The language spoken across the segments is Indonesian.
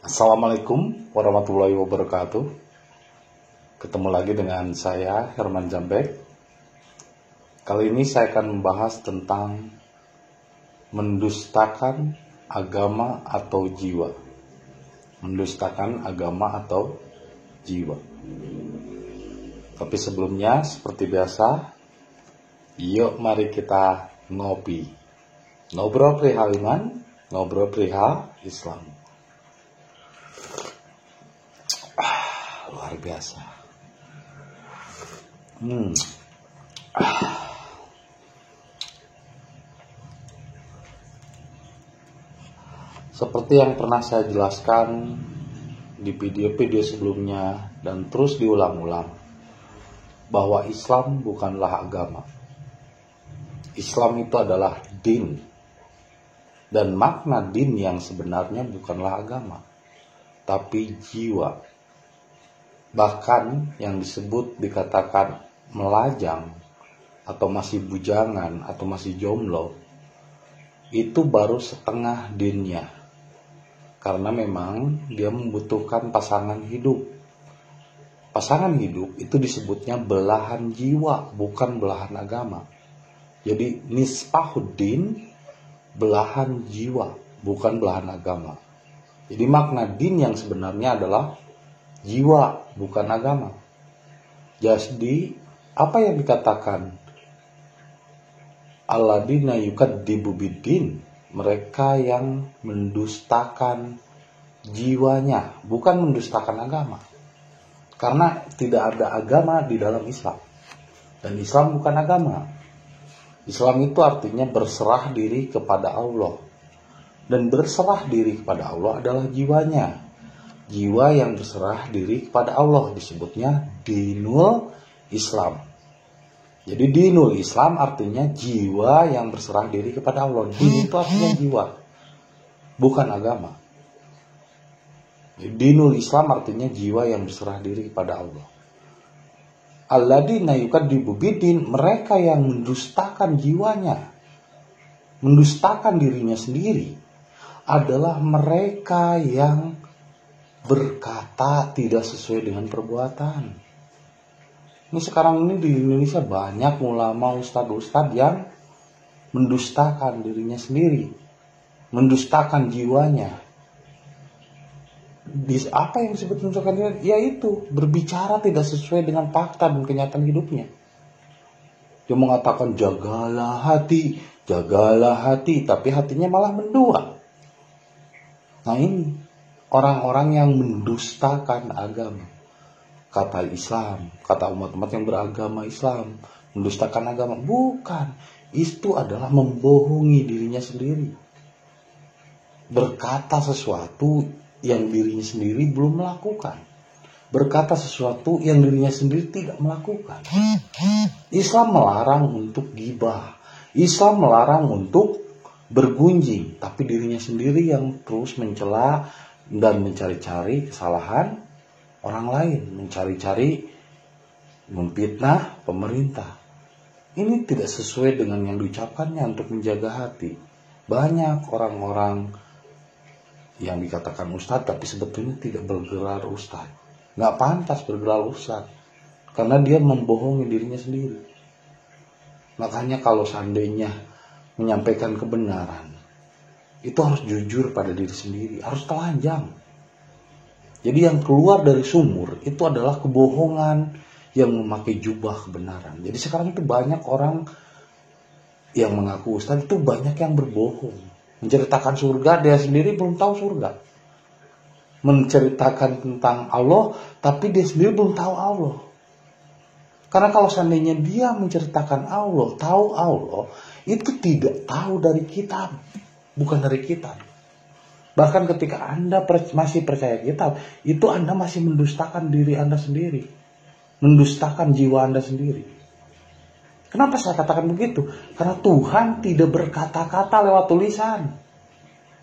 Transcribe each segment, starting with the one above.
Assalamualaikum warahmatullahi wabarakatuh. Ketemu lagi dengan saya Herman Jambek. Kali ini saya akan membahas tentang mendustakan agama atau jiwa. Mendustakan agama atau jiwa. Tapi sebelumnya seperti biasa, yuk mari kita ngopi. Ngobrol perihal iman, ngobrol perihal Islam. Luar biasa. Seperti yang pernah saya jelaskan di video-video sebelumnya dan terus diulang-ulang, bahwa Islam bukanlah agama. Islam itu adalah din. Dan makna din yang sebenarnya bukanlah agama, tapi jiwa. Bahkan yang disebut dikatakan melajang atau masih bujangan atau masih jomblo, itu baru setengah dinnya. Karena memang dia membutuhkan pasangan hidup. Pasangan hidup itu disebutnya belahan jiwa, bukan belahan agama. Jadi nisfahuddin, belahan jiwa, bukan belahan agama. Jadi makna din yang sebenarnya adalah jiwa, bukan agama. Jadi apa yang dikatakan alladzina yukadzibu biddin, mereka yang mendustakan jiwanya, bukan mendustakan agama. Karena tidak ada agama di dalam Islam. Dan Islam bukan agama. Islam itu artinya berserah diri kepada Allah. Dan berserah diri kepada Allah adalah jiwanya. Jiwa yang berserah diri kepada Allah disebutnya dinul Islam. Jadi dinul Islam artinya jiwa yang berserah diri kepada Allah. Din itu artinya jiwa, bukan agama. Jadi dinul Islam artinya jiwa yang berserah diri kepada Allah. Alladzina yukadzibu biddin, mereka yang mendustakan jiwanya, mendustakan dirinya sendiri, adalah mereka yang berkata tidak sesuai dengan perbuatan. Ini sekarang ini di Indonesia banyak ulama, ustadz yang mendustakan dirinya sendiri, mendustakan jiwanya. Apa yang disebut mendustakan dirinya? Yaitu berbicara tidak sesuai dengan fakta dan kenyataan hidupnya. Dia mengatakan jagalah hati, tapi hatinya malah mendua. Nah ini orang-orang yang mendustakan agama. Kata Islam, kata umat-umat yang beragama Islam, mendustakan agama. Bukan, itu adalah membohongi dirinya sendiri. Berkata sesuatu yang dirinya sendiri belum melakukan. Berkata sesuatu yang dirinya sendiri tidak melakukan. Islam melarang untuk ghibah. Islam melarang untuk bergunjing, tapi dirinya sendiri yang terus mencela dan mencari-cari kesalahan orang lain, mencari-cari memfitnah pemerintah. Ini tidak sesuai dengan yang diucapkannya untuk menjaga hati. Banyak orang-orang yang dikatakan ustadz tapi sebetulnya tidak bergelar ustadz. Nggak pantas bergelar ustadz karena dia membohongi dirinya sendiri. Makanya kalau seandainya menyampaikan kebenaran, itu harus jujur pada diri sendiri, harus telanjang. Jadi yang keluar dari sumur itu adalah kebohongan yang memakai jubah kebenaran. Jadi sekarang itu banyak orang yang mengaku ustadz itu banyak yang berbohong. Menceritakan surga, dia sendiri belum tahu surga. Menceritakan tentang Allah, tapi dia sendiri belum tahu Allah. Karena kalau seandainya dia menceritakan Allah, tahu Allah, itu tidak tahu dari kitab, bukan dari kitab. Bahkan ketika Anda masih percaya kitab, itu Anda masih mendustakan diri Anda sendiri. Mendustakan jiwa Anda sendiri. Kenapa saya katakan begitu? Karena Tuhan tidak berkata-kata lewat tulisan.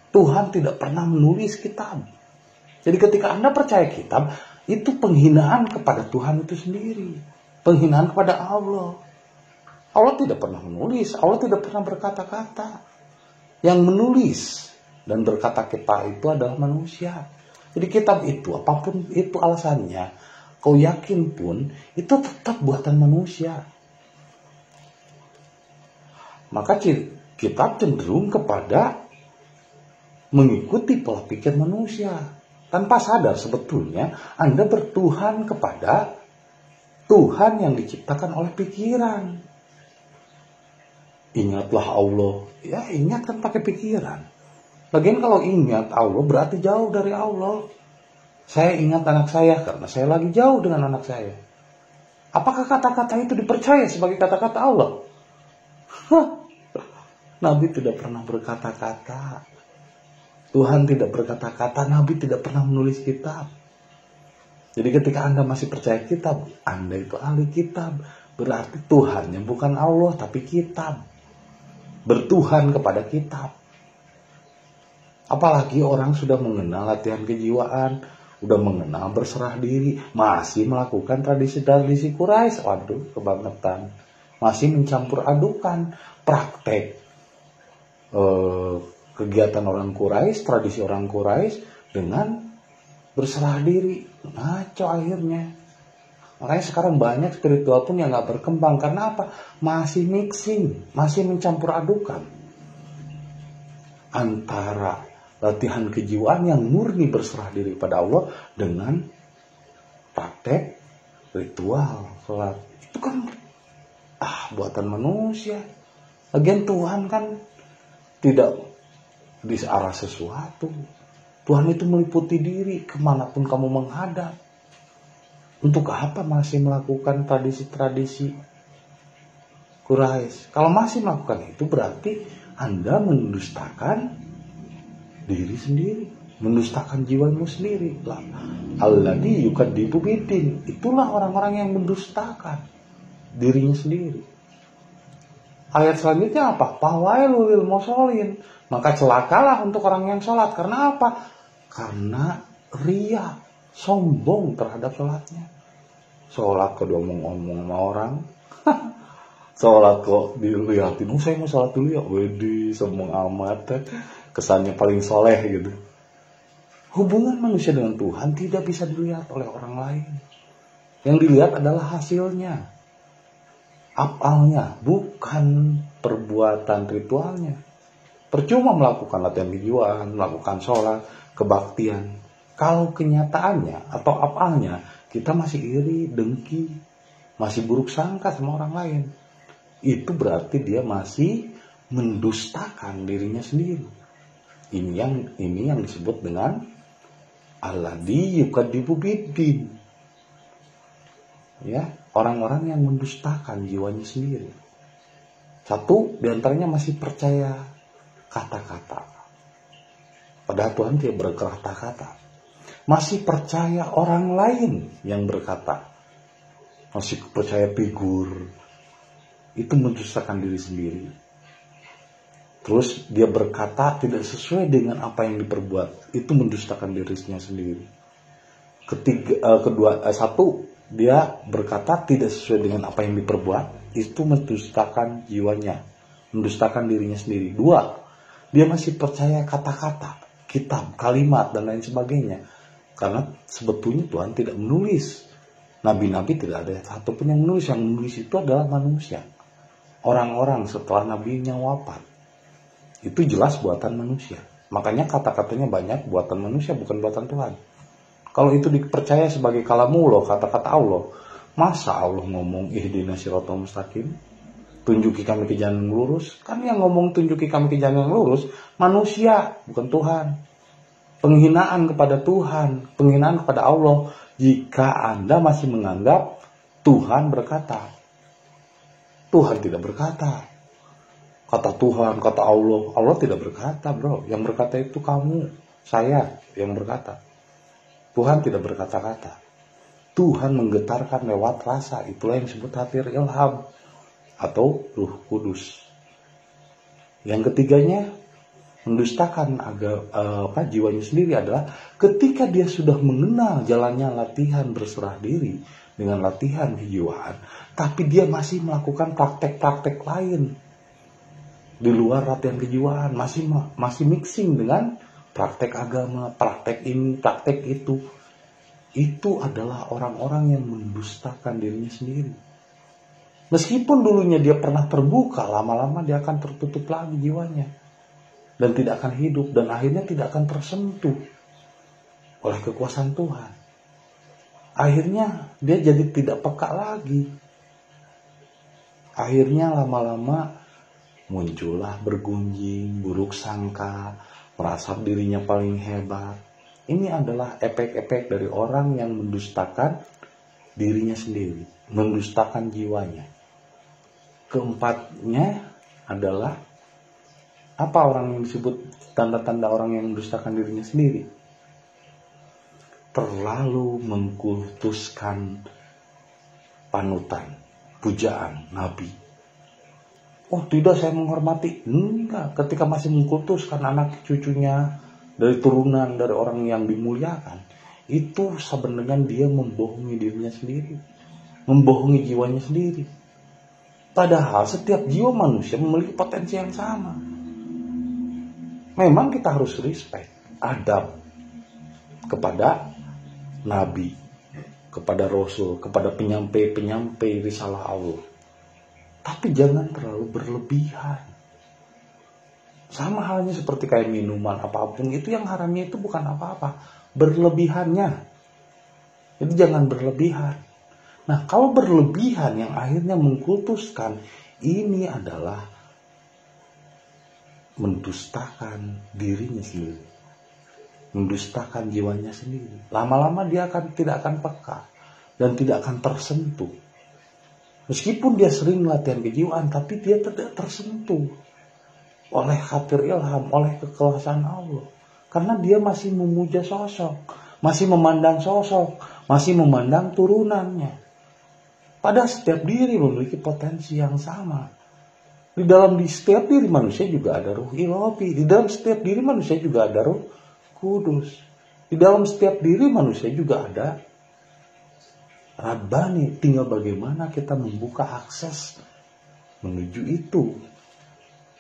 Tuhan tidak pernah menulis kitab. Jadi ketika Anda percaya kitab, itu penghinaan kepada Tuhan itu sendiri. Penghinaan kepada Allah. Allah tidak pernah menulis, Allah tidak pernah berkata-kata. Yang menulis dan berkata kita itu adalah manusia. Jadi kitab itu, apapun itu alasannya, kau yakin pun, itu tetap buatan manusia. Maka kitab cenderung kepada mengikuti pola pikir manusia. Tanpa sadar sebetulnya Anda bertuhan kepada Tuhan yang diciptakan oleh pikiran. Ingatlah Allah. Ya ingat kan pakai pikiran. Lagian kalau ingat Allah berarti jauh dari Allah. Saya ingat anak saya karena saya lagi jauh dengan anak saya. Apakah kata-kata itu dipercaya sebagai kata-kata Allah? Nabi tidak pernah berkata-kata. Tuhan tidak berkata-kata. Nabi tidak pernah menulis kitab. Jadi ketika Anda masih percaya kitab, Anda itu ahli kitab. Berarti Tuhannya bukan Allah tapi kitab. Bertuhan kepada kitab. Apalagi orang sudah mengenal latihan kejiwaan, udah mengenal berserah diri, masih melakukan tradisi-tradisi Quraisy. Waduh, kebangetan. Masih mencampur adukan praktek kegiatan orang Quraisy, tradisi orang Quraisy dengan berserah diri. Ngaco akhirnya. Makanya sekarang banyak spiritual pun yang gak berkembang. Karena apa? Masih mixing, masih mencampur adukan antara latihan kejiwaan yang murni berserah diri pada Allah dengan praktek ritual sholat. Itu kan buatan manusia. Lagian Tuhan kan tidak di arah sesuatu. Tuhan itu meliputi diri kemanapun kamu menghadap. Untuk apa masih melakukan tradisi-tradisi Quraisy? Kalau masih melakukan itu berarti Anda mendustakan diri sendiri, mendustakan jiwamu sendiri. Alladzi yukadzibu bidin. Itulah orang-orang yang mendustakan dirinya sendiri. Ayat selanjutnya apa? Fawailul lil musholin. Maka celakalah untuk orang yang sholat. Karena apa? Karena ria, sombong terhadap sholatnya. Sholat kok diomong-omong sama orang. Sholat kok dilihatin. Saya mau sholat dulu ya. Wedi, sombong amat. Kesannya paling soleh gitu. Hubungan manusia dengan Tuhan tidak bisa dilihat oleh orang lain. Yang dilihat adalah hasilnya. Apalnya, bukan perbuatan ritualnya. Percuma melakukan latihan kejiwaan, melakukan sholat, kebaktian. Kalau kenyataannya atau apalnya, kita masih iri, dengki, masih buruk sangka sama orang lain. Itu berarti dia masih mendustakan dirinya sendiri. Ini yang disebut dengan alladzi yukadzibu bidin. Ya, orang-orang yang mendustakan jiwanya sendiri. Satu, diantaranya masih percaya kata-kata. Padahal Tuhan tidak berkata-kata. Masih percaya orang lain yang berkata. Masih percaya figur. Itu mendustakan diri sendiri. Terus dia berkata tidak sesuai dengan apa yang diperbuat. Itu mendustakan dirinya sendiri. Satu, dia berkata tidak sesuai dengan apa yang diperbuat. Itu mendustakan jiwanya. Mendustakan dirinya sendiri. Dua, dia masih percaya kata-kata, kitab, kalimat, dan lain sebagainya. Karena sebetulnya Tuhan tidak menulis. Nabi-nabi tidak ada satupun yang menulis. Yang menulis itu adalah manusia. Orang-orang setelah nabinya wafat. Itu jelas buatan manusia. Makanya kata-katanya banyak buatan manusia, bukan buatan Tuhan. Kalau itu dipercaya sebagai kalamullah, kata-kata Allah, masa Allah ngomong ihdinas siratal mustaqim, tunjuki kami ke jalan yang lurus? Kan yang ngomong tunjuki kami ke jalan yang lurus manusia, bukan Tuhan. Penghinaan kepada Tuhan, penghinaan kepada Allah jika Anda masih menganggap Tuhan berkata. Tuhan tidak berkata. Kata Tuhan, kata Allah. Allah tidak berkata, bro. Yang berkata itu kamu, saya yang berkata. Tuhan tidak berkata-kata. Tuhan menggetarkan lewat rasa. Itulah yang disebut hatir ilham atau Ruh Kudus. Yang ketiganya, mendustakan jiwanya sendiri adalah ketika dia sudah mengenal jalannya latihan berserah diri dengan latihan kejiwaan, tapi dia masih melakukan praktek-praktek lain di luar latihan kejiwaan, masih mixing dengan praktek agama, praktek ini, praktek itu adalah orang-orang yang mendustakan dirinya sendiri. Meskipun dulunya dia pernah terbuka, lama-lama dia akan tertutup lagi jiwanya. Dan tidak akan hidup, dan akhirnya tidak akan tersentuh oleh kekuasaan Tuhan. Akhirnya dia jadi tidak peka lagi. Akhirnya lama-lama muncullah bergunjing, buruk sangka, merasa dirinya paling hebat. Ini adalah efek-efek dari orang yang mendustakan dirinya sendiri, mendustakan jiwanya. Keempatnya adalah apa orang yang disebut tanda-tanda orang yang mendustakan dirinya sendiri? Terlalu mengkultuskan panutan, pujaan, nabi. Oh tidak, saya menghormati. Enggak, ketika masih mengkultuskan anak cucunya dari turunan dari orang yang dimuliakan, itu sebenarnya dia membohongi dirinya sendiri, membohongi jiwanya sendiri. Padahal setiap jiwa manusia memiliki potensi yang sama. Memang kita harus respect, adab kepada nabi, kepada rasul, kepada penyampai risalah Allah. Tapi jangan terlalu berlebihan. Sama halnya seperti kayak minuman apapun, itu yang haramnya itu bukan apa-apa, berlebihannya. Jadi jangan berlebihan. Nah, kalau berlebihan yang akhirnya mengkultuskan, ini adalah mendustakan dirinya sendiri, mendustakan jiwanya sendiri. Lama-lama dia tidak akan peka dan tidak akan tersentuh. Meskipun dia sering latihan kejiwaan, tapi dia tidak tersentuh oleh khatir ilham, oleh kekuasaan Allah. Karena dia masih memuja sosok, masih memandang sosok, masih memandang turunannya. Padahal setiap diri memiliki potensi yang sama. Di setiap diri manusia juga ada ruh ilahi. Di dalam setiap diri manusia juga ada ruh kudus. Di dalam setiap diri manusia juga ada Rabbani. Tinggal bagaimana kita membuka akses menuju itu.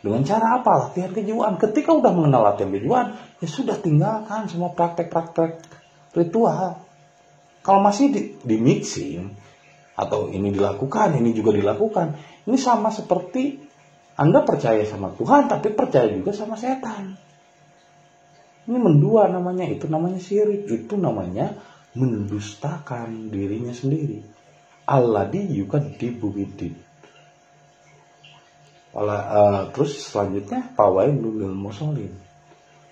Dengan cara apa? Latihan kejiwaan. Ketika udah mengenal latihan kejiwaan, ya sudah, tinggalkan semua praktek-praktek ritual. Kalau masih di mixing, atau ini dilakukan, ini juga dilakukan, ini sama seperti Anda percaya sama Tuhan, tapi percaya juga sama setan. Ini mendua namanya, itu namanya syirik, itu namanya mendustakan dirinya sendiri. Alladzi yukadzibu biddin. Terus selanjutnya fawailul lil musallin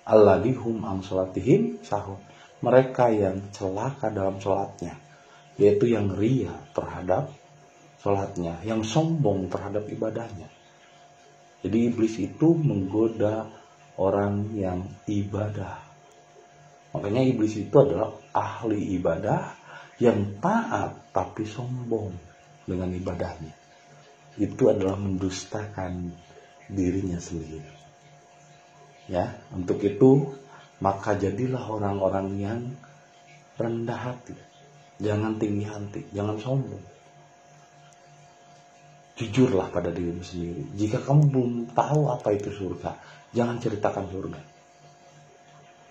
alladzi hum an salatihim sahun. Mereka yang celaka dalam salatnya, yaitu yang ria terhadap salatnya, yang sombong terhadap ibadahnya. Jadi iblis itu menggoda orang yang ibadah. Makanya iblis itu adalah ahli ibadah yang taat tapi sombong dengan ibadahnya. Itu adalah mendustakan dirinya sendiri. Ya, untuk itu maka jadilah orang-orang yang rendah hati. Jangan tinggi hati, jangan sombong. Jujurlah pada dirimu sendiri. Jika kamu belum tahu apa itu surga, jangan ceritakan surga.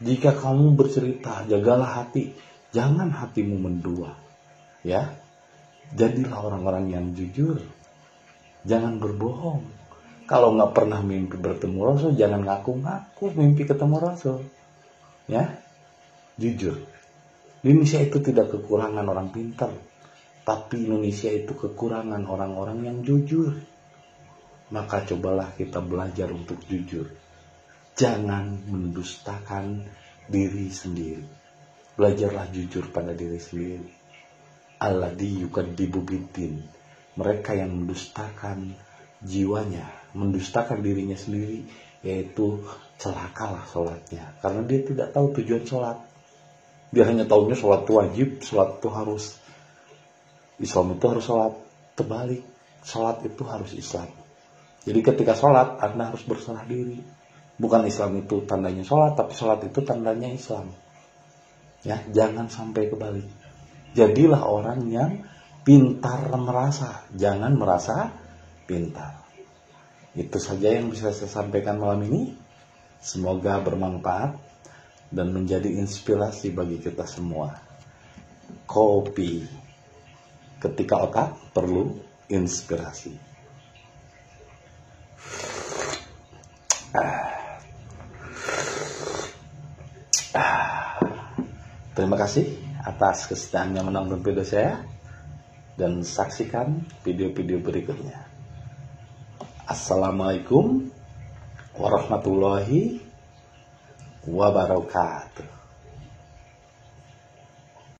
Jika kamu bercerita, jagalah hati, jangan hatimu mendua. Ya, jadilah orang-orang yang jujur. Jangan berbohong. Kalau nggak pernah mimpi bertemu Rasul, jangan ngaku-ngaku mimpi ketemu Rasul. Ya, jujur. Indonesia itu tidak kekurangan orang pintar, tapi Indonesia itu kekurangan orang-orang yang jujur. Maka cobalah kita belajar untuk jujur. Jangan mendustakan diri sendiri. Belajarlah jujur pada diri sendiri. Alladzi yukadzibu biddin. Mereka yang mendustakan jiwanya, mendustakan dirinya sendiri, yaitu celakalah sholatnya. Karena dia tidak tahu tujuan sholat. Dia hanya tahunya sholat itu wajib, sholat itu harus, Islam itu harus sholat. Terbalik, sholat itu harus Islam. Jadi ketika sholat, Anda harus berserah diri. Bukan Islam itu tandanya sholat, tapi sholat itu tandanya Islam. Ya, jangan sampai kebalik. Jadilah orang yang pintar merasa, jangan merasa pintar. Itu saja yang bisa saya sampaikan malam ini. Semoga bermanfaat. dan menjadi inspirasi bagi kita semua. Kopi, ketika otak perlu inspirasi. Terima kasih atas kesediaannya menonton video saya dan saksikan video-video berikutnya. Assalamualaikum warahmatullahi wabarakatuh.